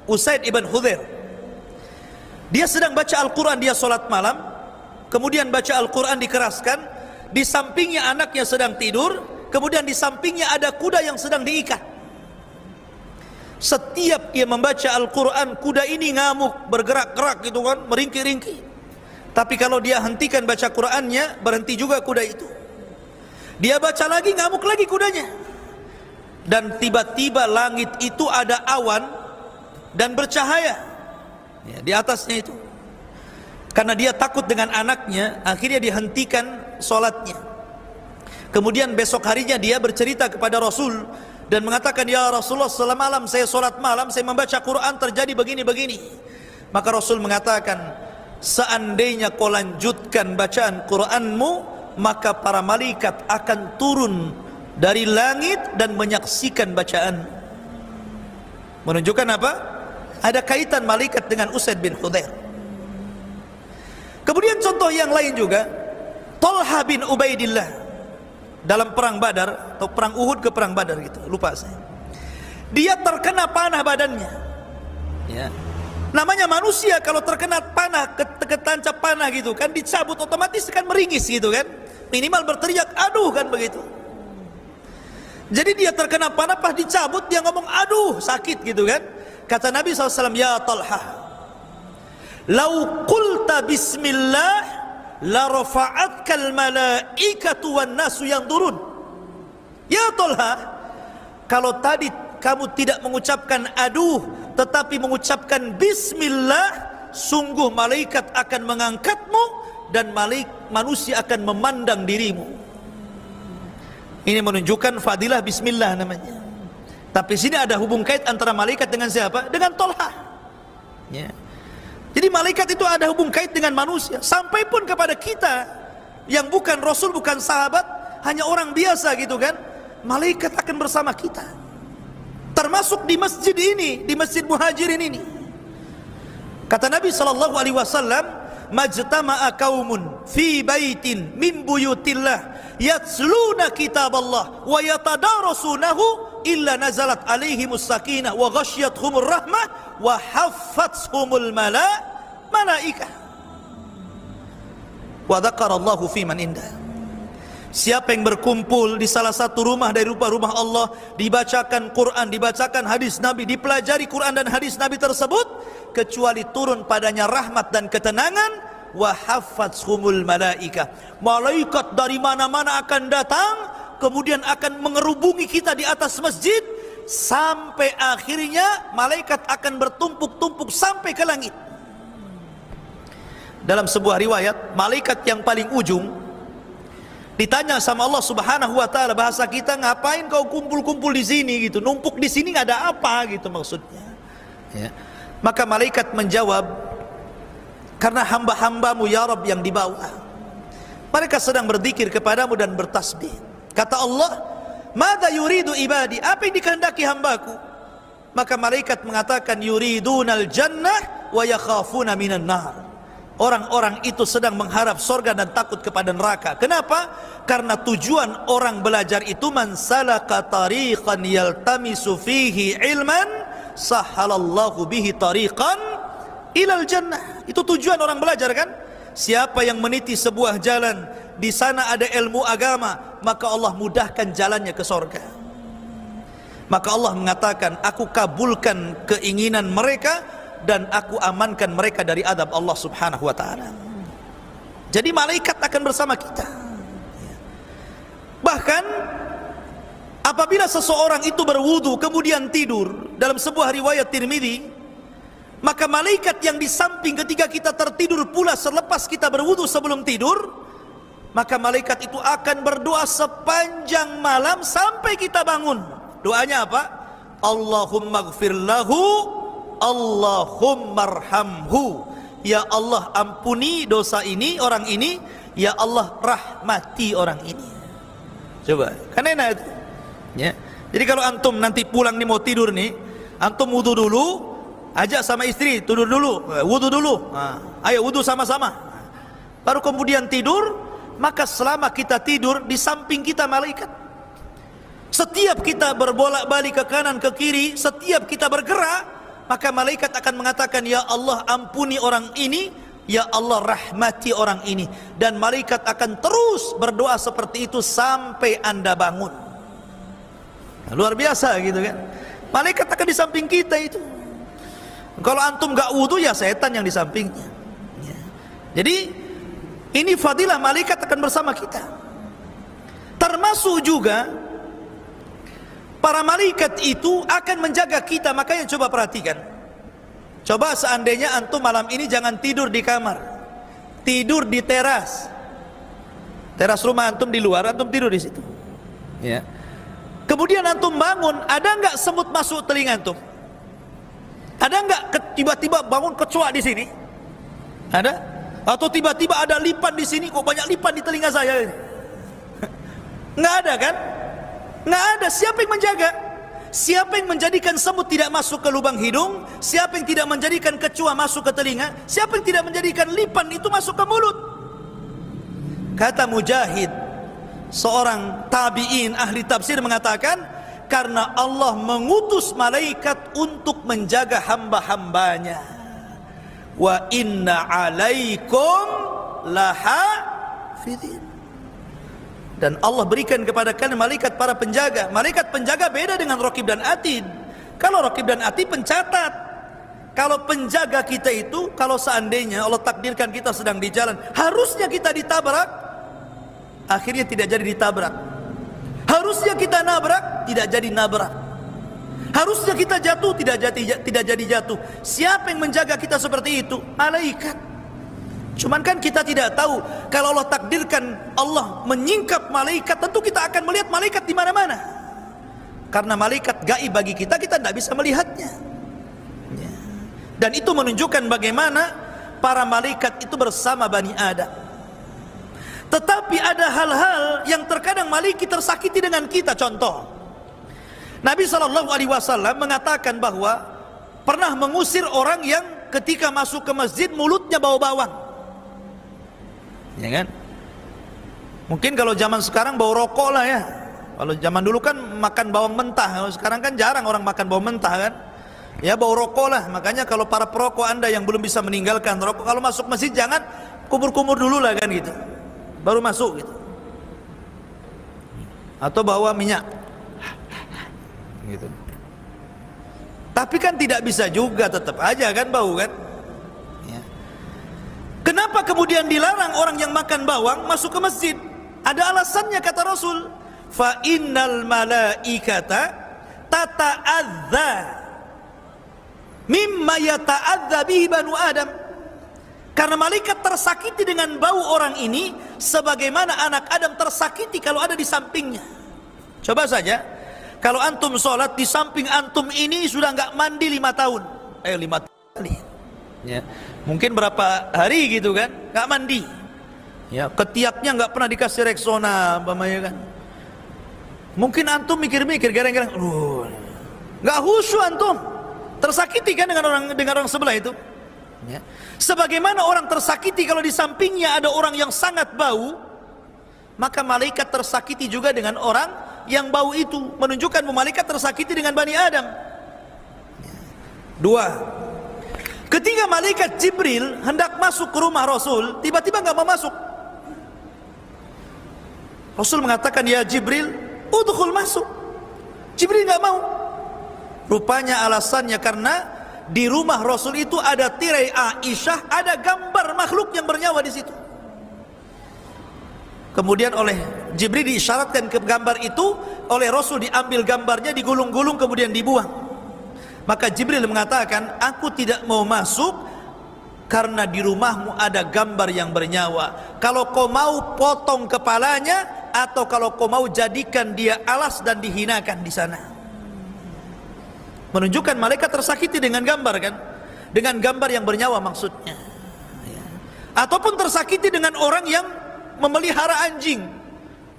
S1: Usaid ibn Hudhair. Dia sedang baca Al-Quran, dia sholat malam, kemudian baca Al-Quran dikeraskan, di sampingnya anaknya sedang tidur, kemudian di sampingnya ada kuda yang sedang diikat. Setiap dia membaca Al-Quran, kuda ini ngamuk, bergerak-gerak gitu kan, meringkih-ringkih. Tapi kalau dia hentikan baca Qurannya, berhenti juga kuda itu. Dia baca lagi, ngamuk lagi kudanya. Dan tiba-tiba langit itu ada awan dan bercahaya, ya, di atasnya itu. Karena dia takut dengan anaknya, akhirnya dihentikan sholatnya. Kemudian besok harinya dia bercerita kepada Rasul dan mengatakan, ya Rasulullah, selama malam saya sholat malam, saya membaca Quran, terjadi begini-begini. Maka Rasul mengatakan, seandainya kau lanjutkan bacaan Quranmu, maka para malaikat akan turun dari langit dan menyaksikan bacaan. Menunjukkan apa? Ada kaitan malaikat dengan Usaid bin Hudhair. Kemudian contoh yang lain juga, Talha bin Ubaidillah dalam perang Badar atau perang Uhud ke perang Badar gitu, lupa saya. Dia terkena panah badannya. Ya. Namanya manusia kalau terkena panah, ketancap panah gitu kan, dicabut otomatis kan meringis gitu kan. Minimal berteriak aduh kan begitu. Jadi dia terkena panah, pas dicabut dia ngomong aduh sakit gitu kan. Kata Nabi SAW, ya Talha, lau qulta bismillah la rafa'atkal malaikatu wan nasu yang turun. Ya Talha, kalau tadi kamu tidak mengucapkan aduh tetapi mengucapkan bismillah, sungguh malaikat akan mengangkatmu dan manusia akan memandang dirimu. Ini menunjukkan fadilah bismillah namanya. Tapi sini ada hubung kait antara malaikat dengan siapa? Dengan Talha. Ya. Jadi malaikat itu ada hubung kait dengan manusia. Sampai pun kepada kita yang bukan Rasul, bukan sahabat, hanya orang biasa gitu kan, malaikat akan bersama kita. Termasuk di masjid ini, di Masjid Muhajirin ini. Kata Nabi SAW, majtama'a qaumun fi baitin min buyutillah yatluna kitaballah wa yatadarasunahu illa nazalat alaihimus sakinah wa ghasyiyatuhumur rahmah wa haffathumul malaikah wa dzakarallahu fi man indah. Siapa yang berkumpul di salah satu rumah dari rumah Allah, dibacakan Quran, dibacakan hadis Nabi, dipelajari Quran dan hadis Nabi tersebut, kecuali turun padanya rahmat dan ketenangan, wa haffathumul malaikah. Malaikat dari mana-mana akan datang, kemudian akan mengerubungi kita di atas masjid, sampai akhirnya malaikat akan bertumpuk-tumpuk sampai ke langit. Dalam sebuah riwayat, malaikat yang paling ujung ditanya sama Allah Subhanahu wa taala, bahasa kita, ngapain kau kumpul-kumpul di sini gitu, numpuk di sini nggak ada apa gitu maksudnya. Ya. Maka malaikat menjawab, karena hamba-hambamu ya Rabb yang di bawah, mereka sedang berzikir kepadamu dan bertasbih. Kata Allah, madza yuridu ibadi, apa yang dikehendaki hambaku? Maka malaikat mengatakan, yuridunal jannah wa yakhafuna minan nar. Orang-orang itu sedang mengharap surga dan takut kepada neraka. Kenapa? Karena tujuan orang belajar itu, man salaka tariqan yaltamisu fihi ilman sahalallahu bihi tariqan ilal jannah. Itu tujuan orang belajar kan? Siapa yang meniti sebuah jalan, di sana ada ilmu agama, maka Allah mudahkan jalannya ke surga. Maka Allah mengatakan, aku kabulkan keinginan mereka dan aku amankan mereka dari adab Allah subhanahu wa ta'ala. Jadi malaikat akan bersama kita. Bahkan apabila seseorang itu berwudu kemudian tidur, dalam sebuah riwayat Tirmidzi, maka malaikat yang di samping ketika kita tertidur pula selepas kita berwudu sebelum tidur, maka malaikat itu akan berdoa sepanjang malam sampai kita bangun. Doanya apa? Allahumma gfir lahu, Allahumma arhamhu. Ya Allah, ampuni dosa ini, orang ini. Ya Allah, rahmati orang ini. Coba, kan enak itu ya. Jadi kalau antum nanti pulang nih mau tidur nih, antum wudu dulu, ajak sama istri tidur dulu, wudu dulu, ayo wudu sama-sama, baru kemudian tidur. Maka selama kita tidur, di samping kita malaikat. Setiap kita berbolak-balik ke kanan ke kiri, setiap kita bergerak, maka malaikat akan mengatakan, ya Allah ampuni orang ini, ya Allah rahmati orang ini. Dan malaikat akan terus berdoa seperti itu sampai anda bangun. Nah, luar biasa gitu kan. Malaikat akan di samping kita itu. Kalau antum gak wudu, ya setan yang di sampingnya ya. Jadi ini fadilah malaikat akan bersama kita. Termasuk juga para malaikat itu akan menjaga kita. Makanya coba perhatikan. Coba seandainya antum malam ini jangan tidur di kamar, tidur di teras. Teras rumah antum di luar, antum tidur di situ. Ya. Kemudian antum bangun, ada nggak semut masuk telinga antum? Ada nggak tiba-tiba bangun kecoa di sini? Ada? Atau tiba-tiba ada lipan di sini? Kok banyak lipan di telinga saya ini? Nggak ada kan? Nggak ada. Siapa yang menjaga? Siapa yang menjadikan semut tidak masuk ke lubang hidung? Siapa yang tidak menjadikan kecoa masuk ke telinga? Siapa yang tidak menjadikan lipan itu masuk ke mulut? Kata Mujahid, seorang tabi'in ahli tafsir, mengatakan, karena Allah mengutus malaikat untuk menjaga hamba-hambanya. Wa inna alaikum lahafidhin. Dan Allah berikan kepada kalian malaikat para penjaga. Malaikat penjaga beda dengan Raqib dan Atid. Kalau Raqib dan Atid pencatat. Kalau penjaga kita itu, kalau seandainya Allah takdirkan kita sedang di jalan, harusnya kita ditabrak, akhirnya tidak jadi ditabrak. Harusnya kita nabrak, tidak jadi nabrak. Harusnya kita jatuh, tidak jadi jatuh. Siapa yang menjaga kita seperti itu? Malaikat. Cuman kan kita tidak tahu, kalau Allah takdirkan Allah menyingkap malaikat, tentu kita akan melihat malaikat di mana-mana. Karena malaikat gaib bagi kita, kita tidak bisa melihatnya. Dan itu menunjukkan bagaimana para malaikat itu bersama Bani Adam. Tetapi ada hal-hal yang terkadang malaikat tersakiti dengan kita. Contoh, Nabi SAW mengatakan bahwa pernah mengusir orang yang ketika masuk ke masjid mulutnya bau bawang. Ya kan? Mungkin kalau zaman sekarang bau rokok lah ya. Kalau zaman dulu kan makan bawang mentah. Sekarang kan jarang orang makan bawang mentah kan. Ya bau rokok lah. Makanya kalau para perokok anda yang belum bisa meninggalkan rokok, kalau masuk masjid jangan kumur-kumur dulu lah kan gitu, baru masuk gitu. Atau bawa minyak gitu. Tapi kan tidak bisa juga, tetap aja kan bau kan. Kenapa kemudian dilarang orang yang makan bawang masuk ke masjid? Ada alasannya, kata Rasul, fa innal malaikata tata'adza mimma yata'adza bihi banu Adam. Karena malaikat tersakiti dengan bau orang ini sebagaimana anak Adam tersakiti kalau ada di sampingnya. Coba saja, kalau antum sholat di samping antum ini sudah nggak mandi 5 tahun, 5 kali. Ya. Mungkin berapa hari gitu kan, nggak mandi. Ya, ketiaknya nggak pernah dikasih Rexona, umpamanya kan. Mungkin antum mikir-mikir, gara-gara, nggak khusyuk antum, tersakiti kan dengan orang sebelah itu. Ya. Sebagaimana orang tersakiti kalau di sampingnya ada orang yang sangat bau, maka malaikat tersakiti juga dengan orang yang bau itu, menunjukkan bahwa malaikat tersakiti dengan Bani Adam. Dua, ketika malaikat Jibril hendak masuk ke rumah Rasul, tiba-tiba nggak mau masuk. Rasul mengatakan, ya Jibril, udkhul, masuk. Jibril nggak mau. Rupanya alasannya karena di rumah Rasul itu ada tirai Aisyah, ada gambar makhluk yang bernyawa di situ. Kemudian oleh Jibril diisyaratkan ke gambar itu, oleh Rasul diambil gambarnya, digulung-gulung, kemudian dibuang. Maka Jibril mengatakan, aku tidak mau masuk karena di rumahmu ada gambar yang bernyawa. Kalau kau mau potong kepalanya, atau kalau kau mau jadikan dia alas dan dihinakan di sana. Menunjukkan malaikat tersakiti dengan gambar kan, dengan gambar yang bernyawa maksudnya. Ataupun tersakiti dengan orang yang memelihara anjing,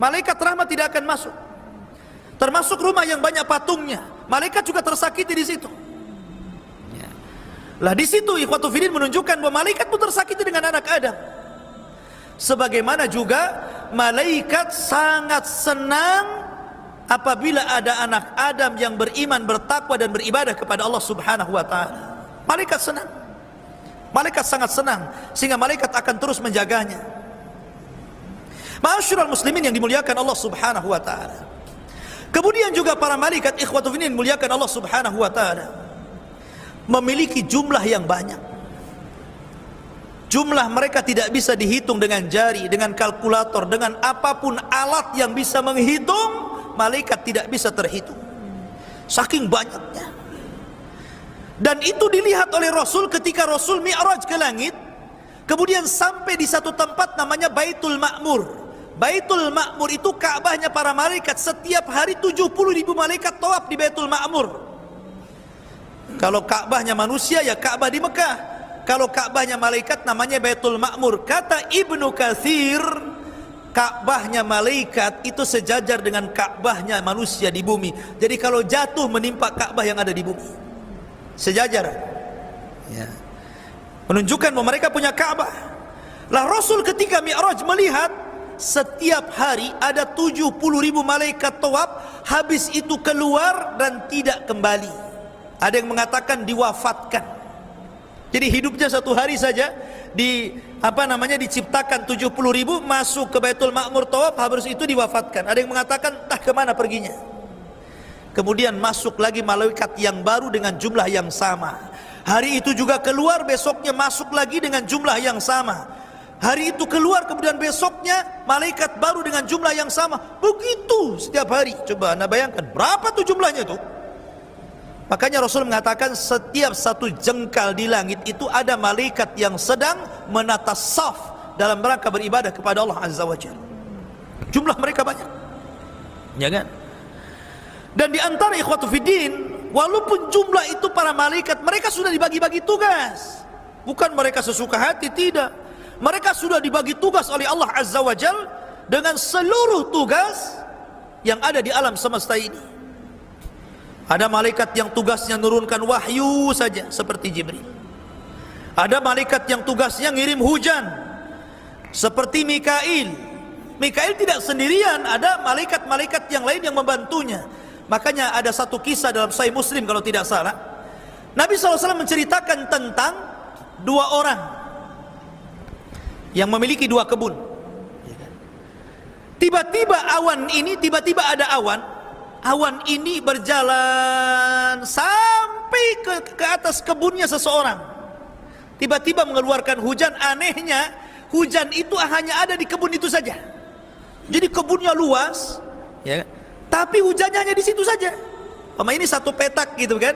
S1: malaikat rahmat tidak akan masuk. Termasuk rumah yang banyak patungnya, malaikat juga tersakiti di situ. Lah di situ ikhwatu fillah menunjukkan bahwa malaikat pun tersakiti dengan anak Adam. Sebagaimana juga malaikat sangat senang apabila ada anak Adam yang beriman, bertakwa dan beribadah kepada Allah Subhanahu wa taala. Malaikat senang. Malaikat sangat senang sehingga malaikat akan terus menjaganya. Ma'asyiral muslimin yang dimuliakan Allah Subhanahu wa taala. Kemudian juga para malaikat ikhwatu fillah dimuliakan Allah Subhanahu wa taala memiliki jumlah yang banyak. Jumlah mereka tidak bisa dihitung dengan jari, dengan kalkulator, dengan apapun alat yang bisa menghitung, malaikat tidak bisa terhitung. Saking banyaknya. Dan itu dilihat oleh Rasul ketika Rasul Mi'raj ke langit, kemudian sampai di satu tempat namanya Baitul Ma'mur. Baitul Ma'mur itu Ka'bahnya para malaikat. Setiap hari 70.000 malaikat tawaf di Baitul Ma'mur. Kalau Ka'bahnya manusia ya Ka'bah di Mekah. Kalau Ka'bahnya malaikat namanya Baitul Ma'mur. Kata Ibnu Katsir, Ka'bahnya malaikat itu sejajar dengan Ka'bahnya manusia di bumi. Jadi kalau jatuh menimpa Ka'bah yang ada di bumi, sejajar. Ya. Menunjukkan bahwa mereka punya Ka'bah. Lah Rasul ketika Mi'raj melihat setiap hari ada 70.000 malaikat tawaf, habis itu keluar dan tidak kembali. Ada yang mengatakan diwafatkan. Jadi hidupnya satu hari saja diciptakan 70.000, masuk ke Baitul Ma'mur tawaf, habis itu diwafatkan. Ada yang mengatakan entah kemana perginya. Kemudian masuk lagi malaikat yang baru dengan jumlah yang sama. Hari itu juga keluar, besoknya masuk lagi dengan jumlah yang sama. Hari itu keluar, kemudian besoknya malaikat baru dengan jumlah yang sama. Begitu setiap hari. Coba Anda bayangkan berapa tuh jumlahnya tuh. Makanya Rasul mengatakan setiap satu jengkal di langit itu ada malaikat yang sedang menata saf dalam rangka beribadah kepada Allah Azza wa Jalla. Jumlah mereka banyak, ya kan? Dan di antara ikhwatu fiddin, walaupun jumlah itu para malaikat, mereka sudah dibagi-bagi tugas. Bukan mereka sesuka hati, tidak. Mereka sudah dibagi tugas oleh Allah Azza wa Jalla dengan seluruh tugas yang ada di alam semesta ini. Ada malaikat yang tugasnya menurunkan wahyu saja seperti Jibril. Ada malaikat yang tugasnya ngirim hujan seperti Mikail. Mikail tidak sendirian, ada malaikat-malaikat yang lain yang membantunya. Makanya ada satu kisah dalam Sahih Muslim kalau tidak salah, Nabi SAW menceritakan tentang dua orang yang memiliki dua kebun. Tiba-tiba awan ini, tiba-tiba ada awan. Awan ini berjalan sampai ke atas kebunnya seseorang. Tiba-tiba mengeluarkan hujan. Anehnya hujan itu hanya ada di kebun itu saja. Jadi kebunnya luas, ya, tapi hujannya hanya di situ saja. Ini satu petak gitu kan.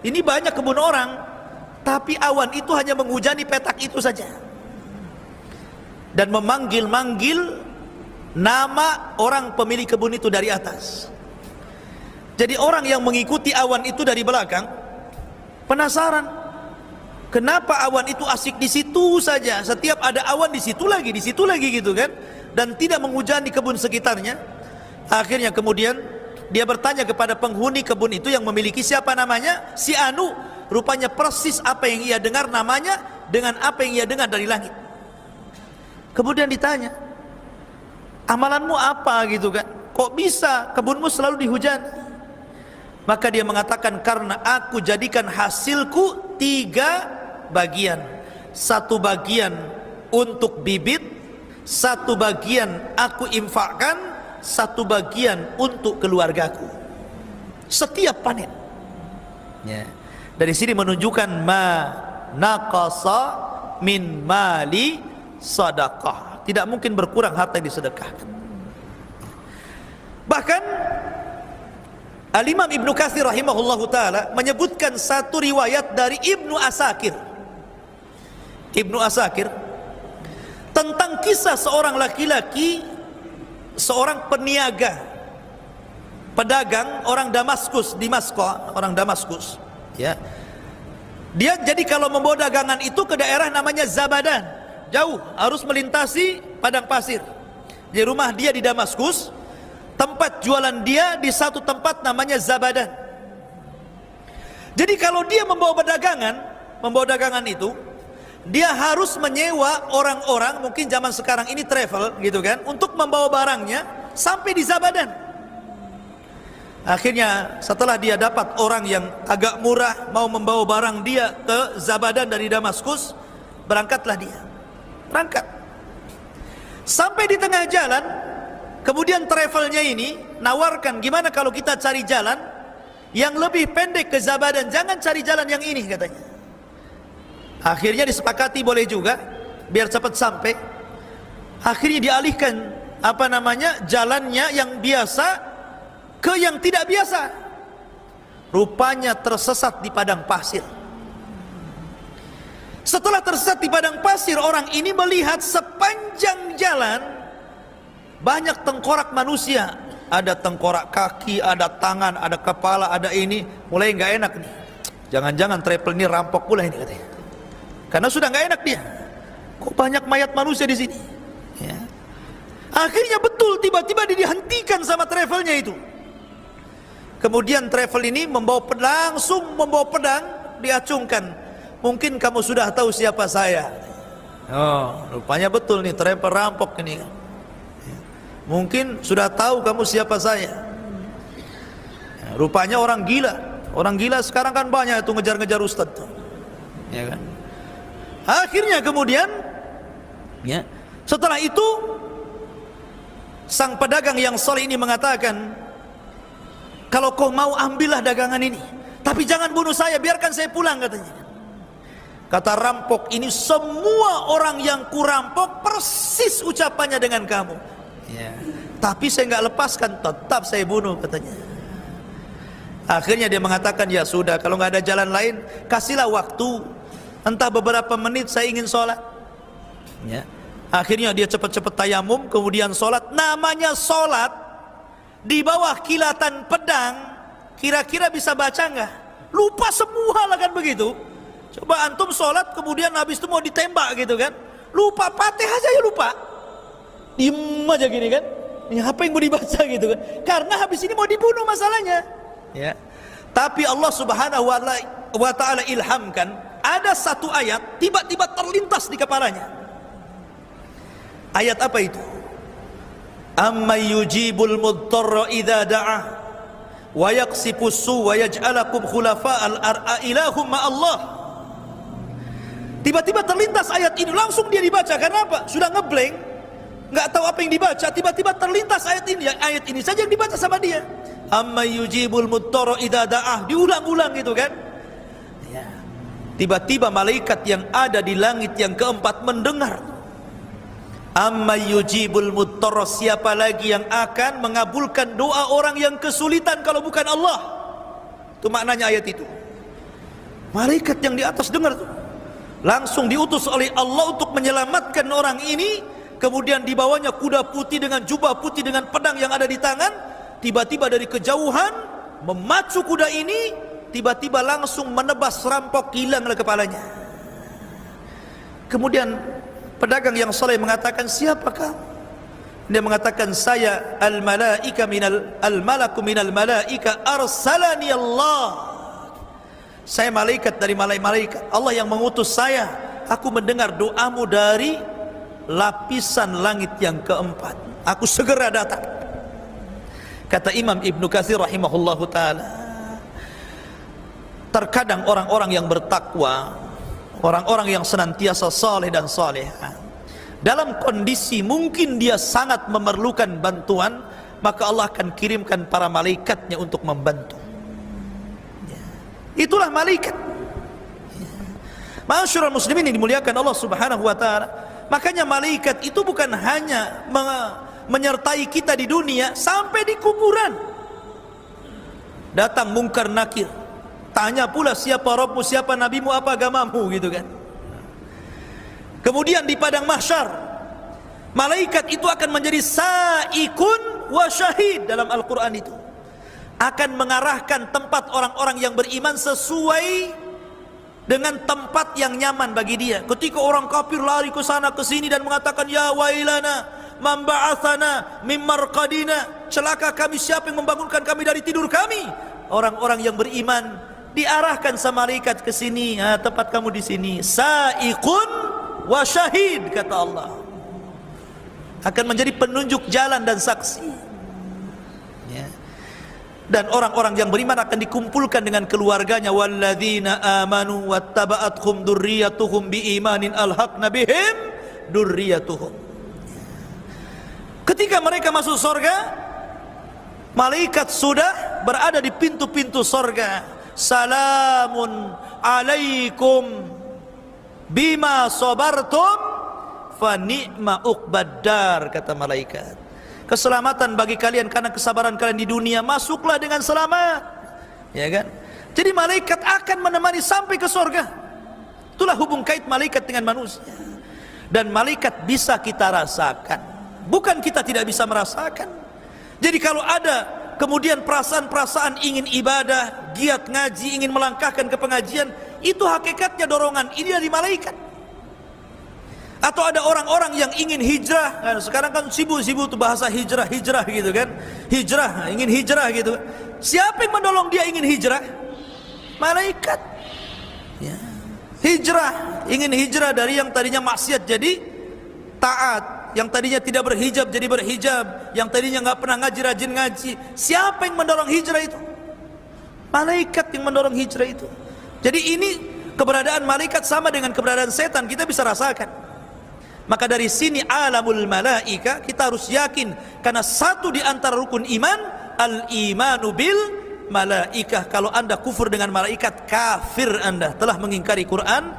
S1: Ini banyak kebun orang, tapi awan itu hanya menghujani petak itu saja. Dan memanggil-manggil nama orang pemilik kebun itu dari atas. Jadi orang yang mengikuti awan itu dari belakang penasaran, Kenapa awan itu asik di situ saja? Setiap ada awan di situ lagi gitu kan? Dan tidak menghujani kebun sekitarnya. Akhirnya kemudian dia bertanya kepada penghuni kebun itu yang memiliki, siapa namanya? Si Anu. Rupanya persis apa yang ia dengar namanya dengan apa yang ia dengar dari langit. Kemudian ditanya, amalanmu apa gitu kan? Kok bisa kebunmu selalu dihujani? Maka dia mengatakan, karena aku jadikan hasilku 3 bagian. 1 bagian untuk bibit, 1 bagian aku infakkan, 1 bagian untuk keluargaku setiap panen. Ya. Dari sini menunjukkan ma naqasa min mali sadaqah. Tidak mungkin berkurang harta yang disedekahkan. Bahkan Al-Imam Ibnu Katsir rahimahullahu ta'ala menyebutkan satu riwayat dari Ibnu Asakir tentang kisah seorang laki-laki, seorang peniaga, pedagang orang Damaskus, orang Damaskus, ya. Dia jadi kalau membawa dagangan itu ke daerah namanya Zabadan, jauh, harus melintasi padang pasir. Di rumah dia di Damaskus, tempat jualan dia di satu tempat namanya Zabadan. Jadi kalau dia membawa dagangan itu, dia harus menyewa orang-orang, mungkin zaman sekarang ini travel gitu kan, untuk membawa barangnya sampai di Zabadan. Akhirnya setelah dia dapat orang yang agak murah mau membawa barang dia ke Zabadan dari Damaskus, berangkatlah dia. Berangkat. Sampai di tengah jalan, kemudian travelnya ini nawarkan, gimana kalau kita cari jalan yang lebih pendek ke Zabadan, jangan cari jalan yang ini katanya. Akhirnya disepakati boleh juga, biar cepat sampai. Akhirnya dialihkan jalannya yang biasa ke yang tidak biasa. Rupanya tersesat di padang pasir. Setelah tersesat di padang pasir, orang ini melihat sepanjang jalan banyak tengkorak manusia. Ada tengkorak kaki, ada tangan, ada kepala, ada ini. Mulai nggak enak nih. Jangan-jangan travel ini rampok pula ini katanya. Karena sudah nggak enak dia. Kok banyak mayat manusia di sini? Ya. Akhirnya betul, tiba-tiba dihentikan sama travelnya itu. Kemudian travel ini langsung membawa pedang, diacungkan. Mungkin kamu sudah tahu siapa saya. Oh, rupanya betul nih travel rampok ini. Mungkin sudah tahu kamu siapa saya. Ya, rupanya orang gila. Orang gila sekarang kan banyak itu ngejar-ngejar ustadz tuh. Ya kan? Akhirnya kemudian, ya, setelah itu sang pedagang yang saleh ini mengatakan, kalau kau mau ambillah dagangan ini, tapi jangan bunuh saya, biarkan saya pulang katanya. Kata rampok ini, semua orang yang kurampok persis ucapannya dengan kamu. Ya. Tapi saya nggak lepaskan, tetap saya bunuh katanya. Akhirnya dia mengatakan, ya sudah, kalau nggak ada jalan lain, kasihlah waktu, entah beberapa menit saya ingin sholat. Ya. Akhirnya dia cepat-cepat tayamum, kemudian sholat. Namanya sholat di bawah kilatan pedang, kira-kira bisa baca nggak? Lupa semua lah kan begitu. Coba antum sholat kemudian habis itu mau ditembak gitu kan, lupa Fatihah aja ya lupa, diem aja gini kan, ini apa yang mau dibaca gitu kan, karena habis ini mau dibunuh masalahnya. Ya. Tapi Allah Subhanahu wa ta'ala ilhamkan, ada satu ayat tiba-tiba terlintas di kepalanya. Ayat apa itu? Amma yujibul mudtarra idza da'ah wa yaqsifus su wa yaj'alakum khulafa'al ar'a ilahum ma Allah. Tiba-tiba terlintas ayat ini, langsung dia dibaca. Karena apa? Sudah ngeblank, nggak tahu apa yang dibaca. Tiba-tiba terlintas ayat ini saja yang dibaca sama dia. Amma yujibul mudtarra idza da'ah, diulang-ulang gitu kan. Ya. Tiba-tiba malaikat yang ada di langit yang keempat mendengar. Amma yujibul mudtarra, siapa lagi yang akan mengabulkan doa orang yang kesulitan kalau bukan Allah? Itu maknanya ayat itu. Malaikat yang di atas dengar tuh. Langsung diutus oleh Allah untuk menyelamatkan orang ini. Kemudian dibawanya kuda putih dengan jubah putih dengan pedang yang ada di tangan. Tiba-tiba dari kejauhan memacu kuda ini, tiba-tiba langsung menebas rampok, hilanglah kepalanya. Kemudian pedagang yang saleh mengatakan, siapakah? Dia mengatakan, saya al-malaika al-malaku minal malaika arsalani Allah. Saya malaikat dari malaikat. Allah yang mengutus saya. Aku mendengar doamu dari lapisan langit yang keempat. Aku segera datang. Kata Imam Ibnu Katsir rahimahullahu taala, terkadang orang-orang yang bertakwa, orang-orang yang senantiasa saleh dan salehah, dalam kondisi mungkin dia sangat memerlukan bantuan, maka Allah akan kirimkan para malaikatnya untuk membantu. Itulah malaikat. Ma'asyiral muslimin yang dimuliakan Allah Subhanahu wa taala. Makanya malaikat itu bukan hanya menyertai kita di dunia, sampai di kuburan. Datang mungkar nakir, tanya pula siapa Rabbmu, siapa nabimu, apa agamamu, gitu kan. Kemudian di padang mahsyar, malaikat itu akan menjadi sa'ikun wa syahid. Dalam Al-Quran itu akan mengarahkan tempat orang-orang yang beriman sesuai dengan tempat yang nyaman bagi dia. Ketika orang kafir lari ke sana ke sini dan mengatakan, ya wailana man ba'atsana mim marqadina, celaka kami, siapa yang membangunkan kami dari tidur kami. Orang-orang yang beriman diarahkan sama malaikat ke sini, tempat kamu di sini. Sa'ikun wa syahid, kata Allah. Akan menjadi penunjuk jalan dan saksi. Ya. Dan orang-orang yang beriman akan dikumpulkan dengan keluarganya. Walladzina amanu wattaba'athum dzurriyyatuhum biimanin alhaqna bihim dzurriyyatuhum. Ketika mereka masuk surga, malaikat sudah berada di pintu-pintu surga. Salamun alaikum bima sabartum fa ni'ma uqbaddar, kata malaikat. Keselamatan bagi kalian karena kesabaran kalian di dunia, masuklah dengan selamat. Ya kan? Jadi malaikat akan menemani sampai ke surga. Itulah hubung kait malaikat dengan manusia. Dan malaikat bisa kita rasakan, bukan kita tidak bisa merasakan. Jadi kalau ada kemudian perasaan-perasaan ingin ibadah, giat ngaji, ingin melangkahkan ke pengajian, itu hakikatnya dorongan ini dari malaikat. Atau ada orang-orang yang ingin hijrah, kan sekarang kan sibuk-sibuk tuh bahasa hijrah gitu kan. Hijrah, ingin hijrah gitu. Siapa yang mendorong dia ingin hijrah? Malaikat. Ya. Hijrah, ingin hijrah dari yang tadinya maksiat jadi taat, yang tadinya tidak berhijab jadi berhijab, yang tadinya nggak pernah ngaji rajin ngaji. Siapa yang mendorong hijrah itu? Malaikat yang mendorong hijrah itu. Jadi ini keberadaan malaikat sama dengan keberadaan setan, kita bisa rasakan. Maka dari sini alamul malaika kita harus yakin, karena satu di antara rukun iman al-imanu bil malaikah. Kalau anda kufur dengan malaikat, kafir anda, telah mengingkari Quran